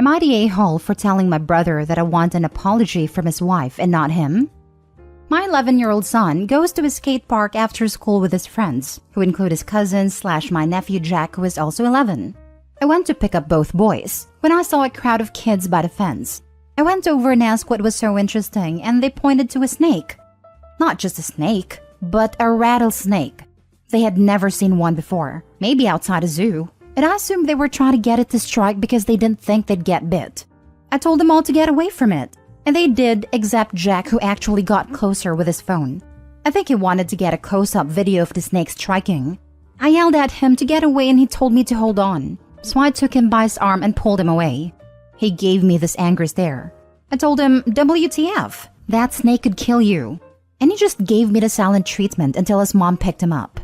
I the a-hole for telling my brother that I want an apology from his wife and not him? My 11-year-old son goes to a skate park after school with his friends, who include his cousin/my nephew Jack, who is also 11. I went to pick up both boys when I saw a crowd of kids by the fence. I went over and asked what was so interesting, and they pointed to a snake. Not just a snake, but a rattlesnake. They had never seen one before, maybe outside a zoo, and I assumed they were trying to get it to strike because they didn't think they'd get bit. I told them all to get away from it, and they did, except Jack, who actually got closer with his phone. I think he wanted to get a close-up video of the snake striking. I yelled at him to get away and he told me to hold on, so I took him by his arm and pulled him away. He gave me this angry stare. I told him, WTF, that snake could kill you. And he just gave me the silent treatment until his mom picked him up.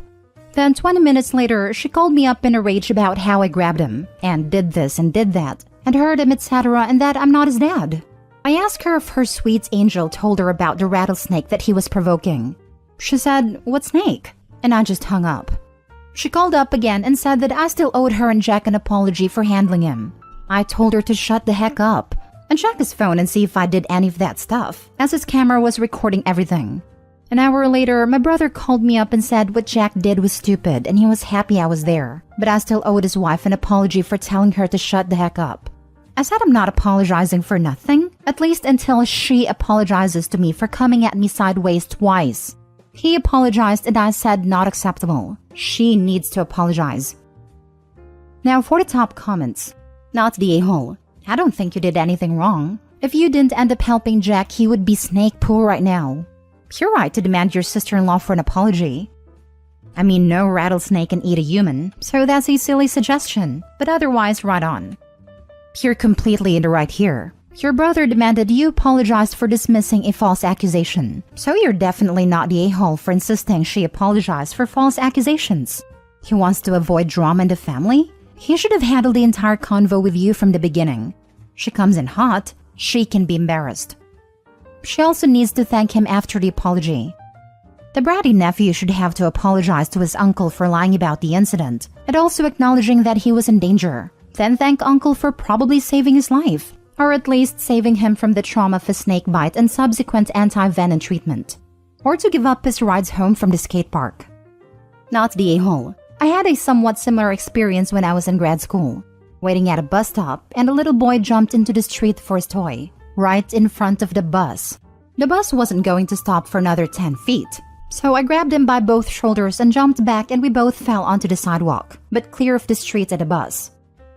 Then 20 minutes later, she called me up in a rage about how I grabbed him, and did this and did that, and hurt him, etc., and that I'm not his dad. I asked her if her sweet angel told her about the rattlesnake that he was provoking. She said, what snake? And I just hung up. She called up again and said that I still owed her and Jack an apology for handling him. I told her to shut the heck up and check his phone and see if I did any of that stuff, as his camera was recording everything. An hour later, my brother called me up and said what Jack did was stupid and he was happy I was there, but I still owed his wife an apology for telling her to shut the heck up. I said I'm not apologizing for nothing, at least until she apologizes to me for coming at me sideways twice. He apologized and I said not acceptable. She needs to apologize. Now for the top comments. Not the a-hole. I don't think you did anything wrong. If you didn't end up helping Jack, he would be snake poor right now. You're right to demand your sister-in-law for an apology. I mean, no rattlesnake can eat a human, so that's a silly suggestion, but otherwise right on. You're completely in the right here. Your brother demanded you apologize for dismissing a false accusation, so you're definitely not the a-hole for insisting she apologized for false accusations. He wants to avoid drama in the family? He should have handled the entire convo with you from the beginning. She comes in hot, she can be embarrassed. She also needs to thank him after the apology. The bratty nephew should have to apologize to his uncle for lying about the incident, and also acknowledging that he was in danger. Then thank uncle for probably saving his life, or at least saving him from the trauma of a snake bite and subsequent anti-venom treatment. Or to give up his rides home from the skate park. Not the a-hole. I had a somewhat similar experience when I was in grad school, waiting at a bus stop, and a little boy jumped into the street for his toy, right in front of the bus. The bus wasn't going to stop for another 10 feet, so I grabbed him by both shoulders and jumped back and we both fell onto the sidewalk, but clear of the street and the bus.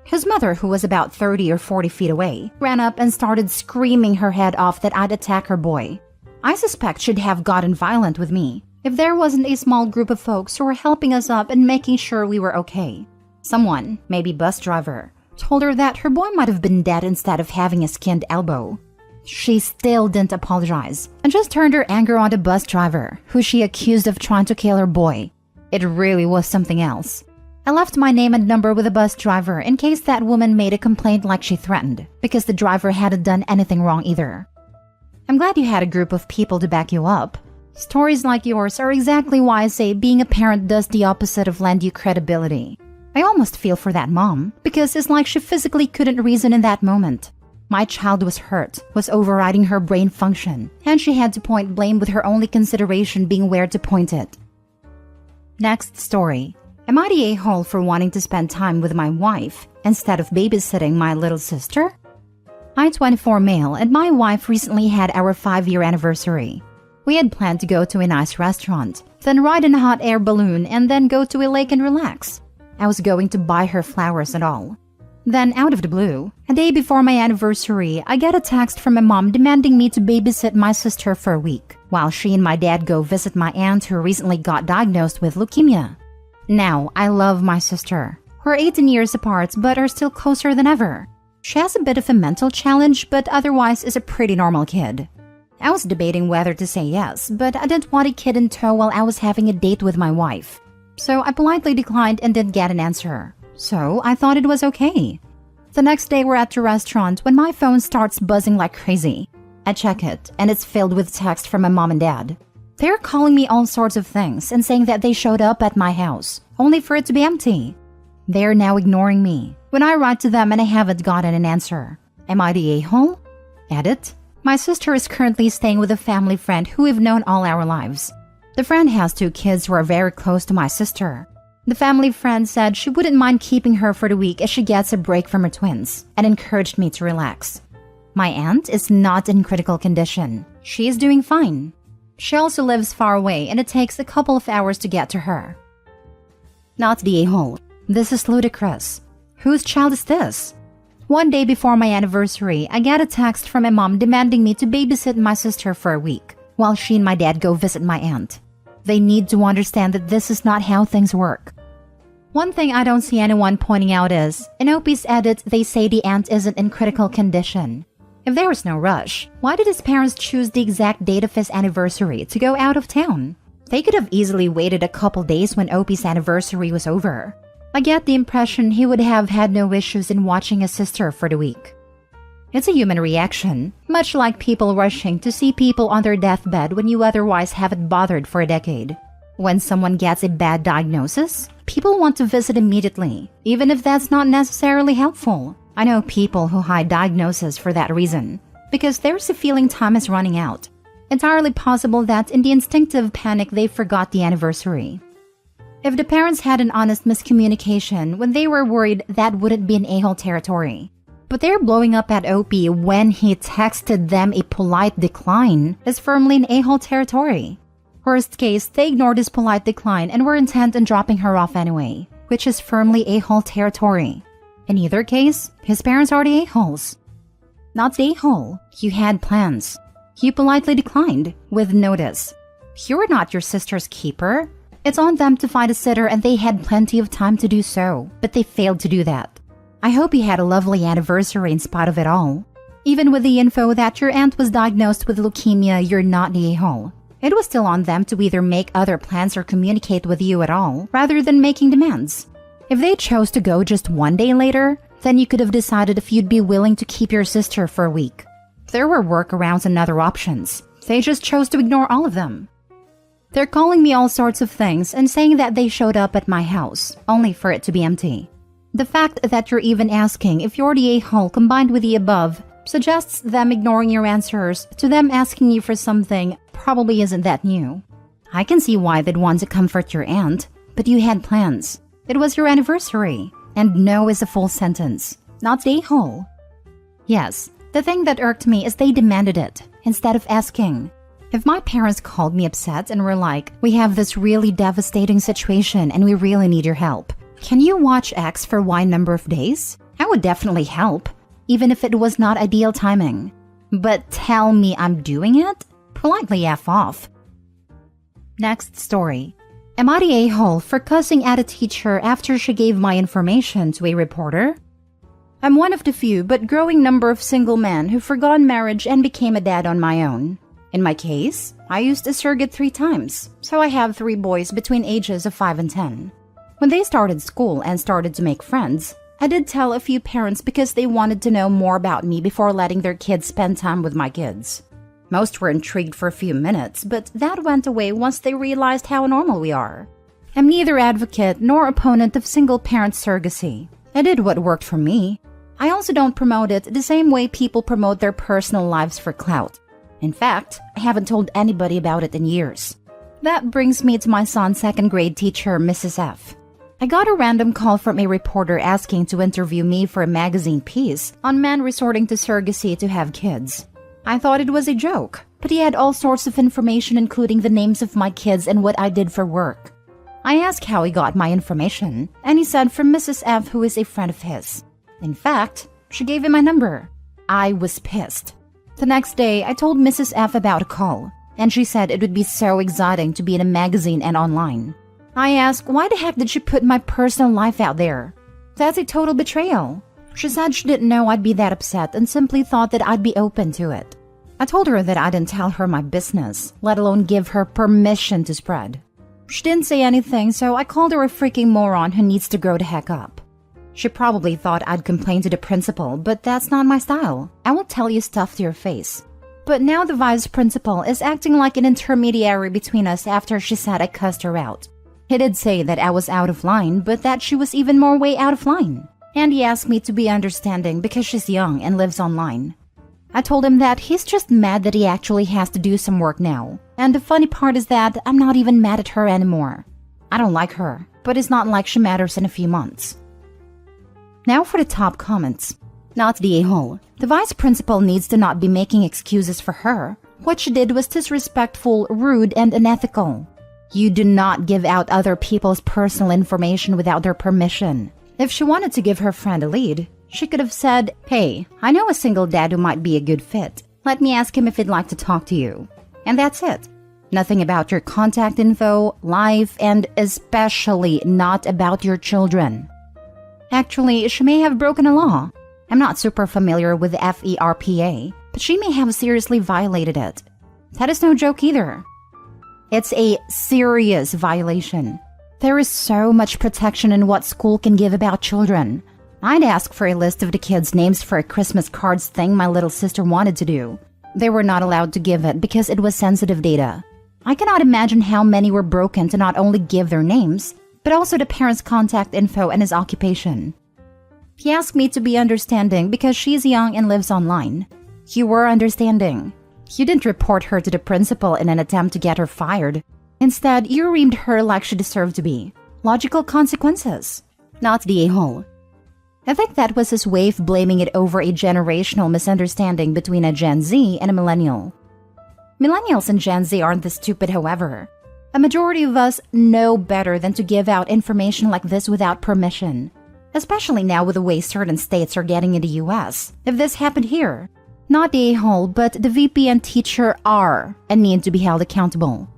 His mother, who was about 30 or 40 feet away, ran up and started screaming her head off that I'd attack her boy. I suspect she'd have gotten violent with me if there wasn't a small group of folks who were helping us up and making sure we were okay. Someone, maybe bus driver, told her that her boy might have been dead instead of having a skinned elbow. She still didn't apologize and just turned her anger on the bus driver, who she accused of trying to kill her boy. It really was something else. I left my name and number with the bus driver in case that woman made a complaint like she threatened, because the driver hadn't done anything wrong either. I'm glad you had a group of people to back you up. Stories like yours are exactly why I say being a parent does the opposite of lend you credibility. I almost feel for that mom, because it's like she physically couldn't reason in that moment. My child was hurt, was overriding her brain function, and she had to point blame with her only consideration being where to point it. Next story. Am I the a-hole for wanting to spend time with my wife instead of babysitting my little sister? I'm 24 male and my wife recently had our 5-year anniversary. We had planned to go to a nice restaurant, then ride in a hot air balloon and then go to a lake and relax. I was going to buy her flowers and all. Then out of the blue, a day before my anniversary, I get a text from my mom demanding me to babysit my sister for a week, while she and my dad go visit my aunt who recently got diagnosed with leukemia. Now, I love my sister. We're 18 years apart, but are still closer than ever. She has a bit of a mental challenge, but otherwise is a pretty normal kid. I was debating whether to say yes, but I didn't want a kid in tow while I was having a date with my wife. So I politely declined and didn't get an answer. So I thought it was okay. The next day we're at the restaurant when my phone starts buzzing like crazy. I check it, and it's filled with text from my mom and dad. They're calling me all sorts of things and saying that they showed up at my house, only for it to be empty. They're now ignoring me when I write to them and I haven't gotten an answer. Am I the a-hole? Edit. My sister is currently staying with a family friend who we've known all our lives. The friend has 2 kids who are very close to my sister. The family friend said she wouldn't mind keeping her for the week as she gets a break from her twins and encouraged me to relax. My aunt is not in critical condition. She is doing fine. She also lives far away and it takes a couple of hours to get to her. Not the a-hole. This is ludicrous. Whose child is this? One day before my anniversary, I get a text from my mom demanding me to babysit my sister for a week while she and my dad go visit my aunt. They need to understand that this is not how things work. One thing I don't see anyone pointing out is, in Opie's edit, they say the aunt isn't in critical condition. If there was no rush, why did his parents choose the exact date of his anniversary to go out of town? They could have easily waited a couple days when Opie's anniversary was over. I get the impression he would have had no issues in watching his sister for the week. It's a human reaction, much like people rushing to see people on their deathbed when you otherwise haven't bothered for a decade. When someone gets a bad diagnosis, people want to visit immediately, even if that's not necessarily helpful. I know people who hide diagnoses for that reason, because there's a feeling time is running out. Entirely possible that in the instinctive panic they forgot the anniversary. If the parents had an honest miscommunication when they were worried, that wouldn't be an a-hole territory. But they're blowing up at Opie when he texted them a polite decline is firmly in a-hole territory. Worst case, they ignored his polite decline and were intent on dropping her off anyway, which is firmly a-hole territory. In either case, his parents are the a-holes. Not the a-hole. You had plans. You politely declined, with notice. You were not your sister's keeper. It's on them to find a sitter and they had plenty of time to do so, but they failed to do that. I hope you had a lovely anniversary in spite of it all. Even with the info that your aunt was diagnosed with leukemia, you're not the a-hole. It was still on them to either make other plans or communicate with you at all, rather than making demands. If they chose to go just one day later, then you could have decided if you'd be willing to keep your sister for a week. There were workarounds and other options. They just chose to ignore all of them. They're calling me all sorts of things and saying that they showed up at my house, only for it to be empty. The fact that you're even asking if you're the a-hole combined with the above suggests them ignoring your answers to them asking you for something probably isn't that new. I can see why they'd want to comfort your aunt, but you had plans. It was your anniversary, and no is a full sentence, not the a-hole. Yes, the thing that irked me is they demanded it, instead of asking. If my parents called me upset and were like, we have this really devastating situation and we really need your help. Can you watch X for Y number of days? I would definitely help, even if it was not ideal timing. But tell me I'm doing it? Politely F off. Next story. Am I the a-hole for cussing at a teacher after she gave my information to a reporter? I'm one of the few but growing number of single men who forgot marriage and became a dad on my own. In my case, I used a surrogate 3 times, so I have 3 boys between ages of 5 and 10. When they started school and started to make friends, I did tell a few parents because they wanted to know more about me before letting their kids spend time with my kids. Most were intrigued for a few minutes, but that went away once they realized how normal we are. I'm neither advocate nor opponent of single-parent surrogacy. I did what worked for me. I also don't promote it the same way people promote their personal lives for clout. In fact, I haven't told anybody about it in years. That brings me to my son's 2nd grade teacher, Mrs. F. I got a random call from a reporter asking to interview me for a magazine piece on men resorting to surrogacy to have kids. I thought it was a joke, but he had all sorts of information including the names of my kids and what I did for work. I asked how he got my information, and he said from Mrs. F, who is a friend of his. In fact, she gave him my number. I was pissed. The next day, I told Mrs. F about a call, and she said it would be so exciting to be in a magazine and online. I asked, why the heck did she put my personal life out there? That's a total betrayal. She said she didn't know I'd be that upset and simply thought that I'd be open to it. I told her that I didn't tell her my business, let alone give her permission to spread. She didn't say anything, so I called her a freaking moron who needs to grow the heck up. She probably thought I'd complain to the principal, but that's not my style. I won't tell you stuff to your face. But now the vice principal is acting like an intermediary between us after she said I cussed her out. He did say that I was out of line, but that she was even more way out of line. and he asked me to be understanding because she's young and lives online. I told him that he's just mad that he actually has to do some work now. And the funny part is that I'm not even mad at her anymore. I don't like her, but it's not like she matters in a few months. Now for the top comments. Not the a-hole. The vice principal needs to not be making excuses for her. What she did was disrespectful, rude, and unethical. You do not give out other people's personal information without their permission. If she wanted to give her friend a lead, she could have said, "Hey, I know a single dad who might be a good fit. Let me ask him if he'd like to talk to you." And that's it. Nothing about your contact info, life, and especially not about your children. Actually, she may have broken a law. I'm not super familiar with the FERPA, but she may have seriously violated it. That is no joke either. It's a serious violation. There is so much protection in what school can give about children. I'd ask for a list of the kids' names for a Christmas cards thing my little sister wanted to do. They were not allowed to give it because it was sensitive data. I cannot imagine how many were broken to not only give their names, but also the parents' contact info and his occupation. He asked me to be understanding because she's young and lives online. You were understanding. You didn't report her to the principal in an attempt to get her fired. Instead, you reamed her like she deserved to be. Logical consequences. Not the a-hole. I think that was his way of blaming it over a generational misunderstanding between a Gen Z and a millennial. Millennials and Gen Z aren't this stupid, however. A majority of us know better than to give out information like this without permission. Especially now with the way certain states are getting in the US. If this happened here, not the a-hole, but the VP and teacher are and need to be held accountable.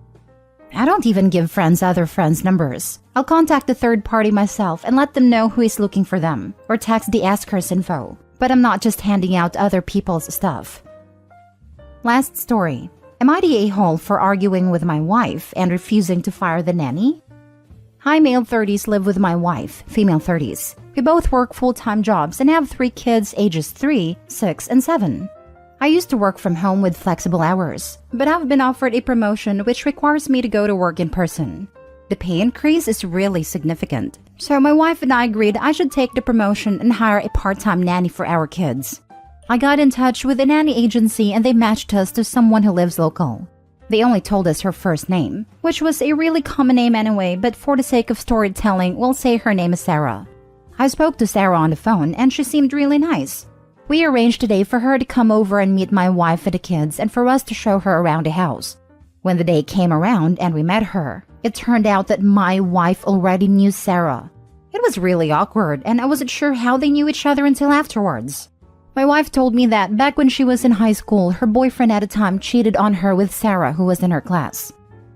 I don't even give friends other friends' numbers. I'll contact the third party myself and let them know who is looking for them, or text the askers info. But I'm not just handing out other people's stuff. Last story. Am I the a-hole for arguing with my wife and refusing to fire the nanny? Hi, male 30s live with my wife, female 30s. We both work full-time jobs and have 3 kids ages 3, 6, and 7. I used to work from home with flexible hours, but I've been offered a promotion which requires me to go to work in person. The pay increase is really significant, so my wife and I agreed I should take the promotion and hire a part-time nanny for our kids. I got in touch with a nanny agency and they matched us to someone who lives local. They only told us her first name, which was a really common name anyway, but for the sake of storytelling, we'll say her name is Sarah. I spoke to Sarah on the phone and she seemed really nice. We arranged a day for her to come over and meet my wife and the kids and for us to show her around the house. When the day came around and we met her, it turned out that my wife already knew Sarah. It was really awkward and I wasn't sure how they knew each other until afterwards. My wife told me that back when she was in high school, her boyfriend at the time cheated on her with Sarah, who was in her class.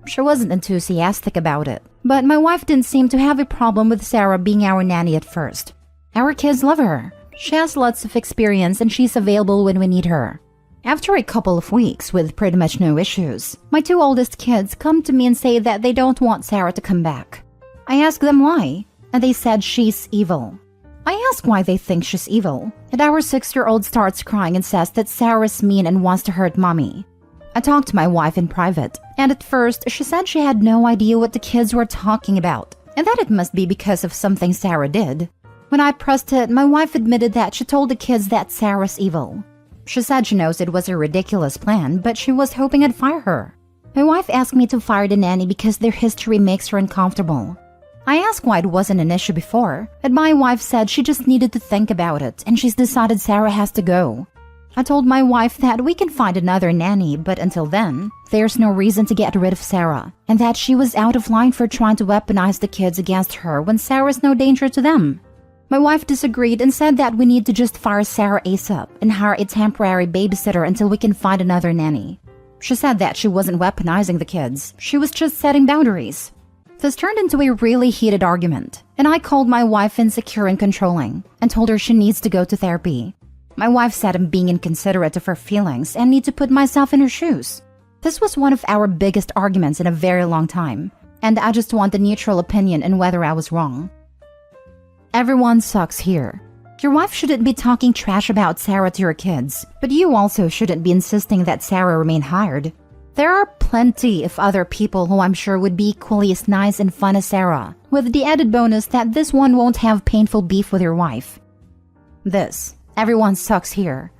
She wasn't enthusiastic about it, but my wife didn't seem to have a problem with Sarah being our nanny at first. Our kids love her. She has lots of experience and she's available when we need her. After a couple of weeks with pretty much no issues, my 2 oldest kids come to me and say that they don't want Sarah to come back. I ask them why, and they said she's evil. I ask why they think she's evil, and our 6-year-old starts crying and says that Sarah's mean and wants to hurt mommy. I talked to my wife in private, and at first she said she had no idea what the kids were talking about, and that it must be because of something Sarah did. When I pressed it, my wife admitted that she told the kids that Sarah's evil. She said she knows it was a ridiculous plan, but she was hoping I'd fire her. My wife asked me to fire the nanny because their history makes her uncomfortable. I asked why it wasn't an issue before, and my wife said she just needed to think about it and she's decided Sarah has to go. I told my wife that we can find another nanny, but until then, there's no reason to get rid of Sarah, and that she was out of line for trying to weaponize the kids against her when Sarah's no danger to them. My wife disagreed and said that we need to just fire Sarah ASAP and hire a temporary babysitter until we can find another nanny. She said that she wasn't weaponizing the kids, she was just setting boundaries. This turned into a really heated argument, and I called my wife insecure and controlling and told her she needs to go to therapy. My wife said I'm being inconsiderate of her feelings and need to put myself in her shoes. This was one of our biggest arguments in a very long time, and I just want a neutral opinion on whether I was wrong. Everyone sucks here. Your wife shouldn't be talking trash about Sarah to your kids, but you also shouldn't be insisting that Sarah remain hired. There are plenty of other people who I'm sure would be equally as nice and fun as Sarah, with the added bonus that this one won't have painful beef with your wife. Everyone sucks here.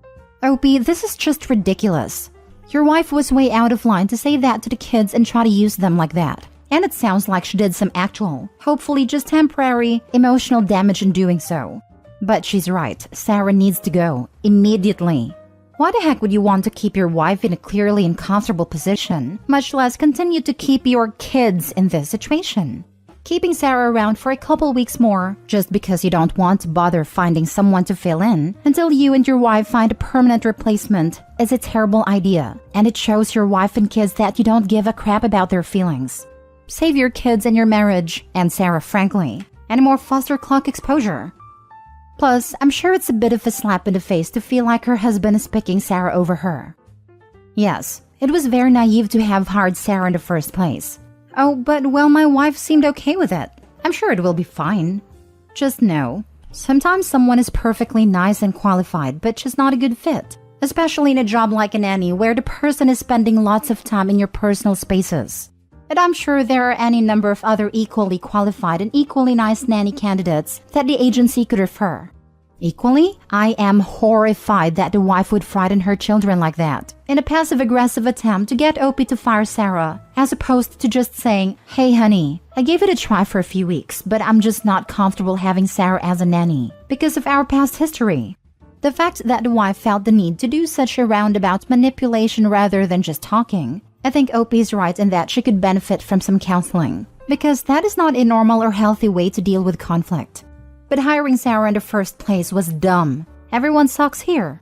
Opie, this is just ridiculous. Your wife was way out of line to say that to the kids and try to use them like that. And it sounds like she did some actual, hopefully just temporary, emotional damage in doing so. But she's right, Sarah needs to go, immediately. Why the heck would you want to keep your wife in a clearly uncomfortable position, much less continue to keep your kids in this situation? Keeping Sarah around for a couple weeks more, just because you don't want to bother finding someone to fill in until you and your wife find a permanent replacement, is a terrible idea, and it shows your wife and kids that you don't give a crap about their feelings. Save your kids and your marriage, and Sarah frankly, and more foster clock exposure. Plus, I'm sure it's a bit of a slap in the face to feel like her husband is picking Sarah over her. Yes, it was very naive to have hired Sarah in the first place. Oh, but well, my wife seemed okay with it. I'm sure it will be fine. Just know, sometimes someone is perfectly nice and qualified, but just not a good fit. Especially in a job like a nanny where the person is spending lots of time in your personal spaces. And I'm sure there are any number of other equally qualified and equally nice nanny candidates that the agency could refer. Equally, I am horrified that the wife would frighten her children like that, in a passive-aggressive attempt to get Opie to fire Sarah, as opposed to just saying, "Hey honey, I gave it a try for a few weeks, but I'm just not comfortable having Sarah as a nanny, because of our past history." The fact that the wife felt the need to do such a roundabout manipulation rather than just talking, I think Opie's right in that she could benefit from some counseling, because that is not a normal or healthy way to deal with conflict. But hiring Sarah in the first place was dumb. Everyone sucks here.